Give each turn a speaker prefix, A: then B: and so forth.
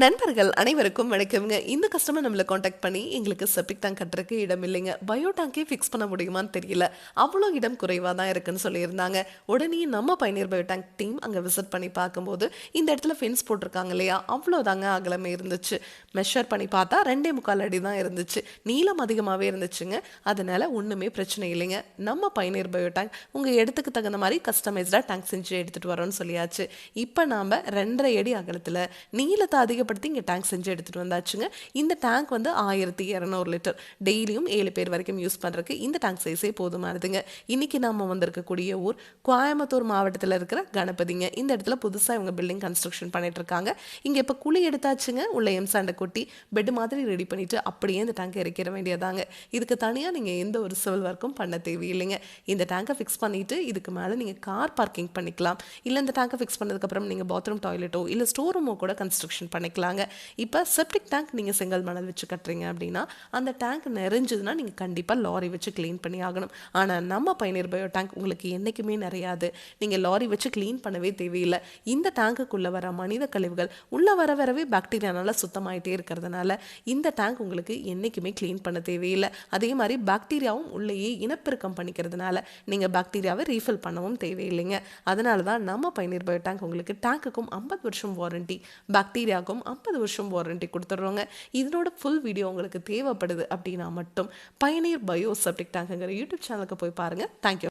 A: நண்பர்கள் அனைவருக்கும் வணக்கம்ங்க. இந்த கஸ்டமர் நம்மள காண்டாக்ட் பண்ணி எங்களுக்கு செப்டிக் டேங்க் கட்டுறதுக்கு இடம் இல்லைங்க, பயோ டேங்கே ஃபிக்ஸ் பண்ண முடியுமான்னு தெரியல, அவ்வளோ இடம் குறைவாக தான் இருக்குன்னு சொல்லியிருந்தாங்க. உடனே நம்ம பயணியர் பயோ டேங்க் டீம் அங்கே விசிட் பண்ணி பார்க்கும்போது இந்த இடத்துல ஃபென்ஸ் போட்டிருக்காங்க இல்லையா, அவ்வளோதாங்க அகலமே இருந்துச்சு. மெஷர் பண்ணி பார்த்தா 2.25 அடி தான் இருந்துச்சு. நீளம் அதிகமாகவே இருந்துச்சுங்க. அதனால ஒன்றுமே பிரச்சனை இல்லைங்க. நம்ம பயணியர் பயோ டேங்க் உங்கள் இடத்துக்கு தகுந்த மாதிரி கஸ்டமைஸ்டாக டேங்க் செஞ்சு எடுத்துகிட்டு வரோன்னு சொல்லியாச்சு. இப்போ நாம் 2.5 அடி அகலத்தில் நீளத்தை அதிகப்படுத்தி இங்கே டேங்க் செஞ்சு எடுத்துகிட்டு வந்தாச்சுங்க. இந்த டேங்க் வந்து 1200 லிட்டர் டெய்லியும் 7 பேர் வரைக்கும் யூஸ் பண்ணுறதுக்கு இந்த டேங்க் சைஸே போதுமானதுங்க. இன்றைக்கி நம்ம வந்திருக்கக்கூடிய ஊர் கோயம்புத்தூர் மாவட்டத்தில் இருக்கிற கணபதிங்க. இந்த இடத்துல புதுசாக இவங்க பில்டிங் கன்ஸ்ட்ரக்ஷன் பண்ணிட்டு இருக்காங்க. இங்கே இப்போ குழி எடுத்தாச்சுங்க. உள்ள எம்சாண்டை கொட்டி பெட் மாதிரி ரெடி பண்ணிட்டு அப்படியே இந்த டேங்க் இறக்கிற வேண்டியதாங்க. இதுக்கு தனியாக நீங்கள் எந்த ஒரு சிவில் ஒர்க்கும் பண்ண தேவையில்லைங்க. இந்த டேங்கை ஃபிக்ஸ் பண்ணிவிட்டு இதுக்கு மேலே நீங்கள் கார் பார்க்கிங் பண்ணிக்கலாம். இல்லை இந்த டேங்கை ஃபிக்ஸ் பண்ணதுக்கப்புறம் நீங்கள் பாத்ரூம் டாய்லெட்டோ இல்லை ஸ்டோர் ரூமோ கூட கன்ஸ்ட்ரக்ஷன் பண்ணிக்கலாங்க. இப்போ செப்டிக் டேங்க் நீங்கள் செங்கல் மணல் வச்சு கட்டுறீங்க அப்படின்னா அந்த டேங்க் நிறைஞ்சதுன்னா நீங்கள் கண்டிப்பாக லாரி வச்சு க்ளீன் பண்ணி ஆகணும். ஆனால் நம்ம பயணியர் பயோ டேங்க் உங்களுக்கு என்றைக்குமே நிறையாது. நீங்கள் லாரி வச்சு க்ளீன் பண்ணவே தேவையில்லை. இந்த டேங்குக்குள்ளே வர மனித கழிவுகள் உள்ளே வரவே பாக்டீரியானால சுத்தமாயிட்டே இருக்கிறதுனால இந்த டேங்க் உங்களுக்கு என்றைக்குமே க்ளீன் பண்ண தேவையில்லை. அதே மாதிரி பாக்டீரியாவும் உள்ளேயே இனப்பெருக்கம் பண்ணிக்கிறதுனால நீங்கள் பாக்டீரியாவை ரீஃபில் பண்ணவும் தேவையில்லைங்க. அதனால தான் நம்ம பயணியர் பயோ டேங்க் உங்களுக்கு டேங்குக்கும் 50 வருஷம் வாரண்டி, பாக்டீரியாவுக்கும் 50 வருஷம் வாரண்டி கொடுத்துட்றோங்க. இதனோட ஃபுல் வீடியோ உங்களுக்கு தேவைப்படுது அப்படின்னா மட்டும் பயணியர் பயோ செப்டிக் டேங்குங்கிற யூடியூப் சேனலுக்கு போய் பாருங்கள். தேங்க்யூ.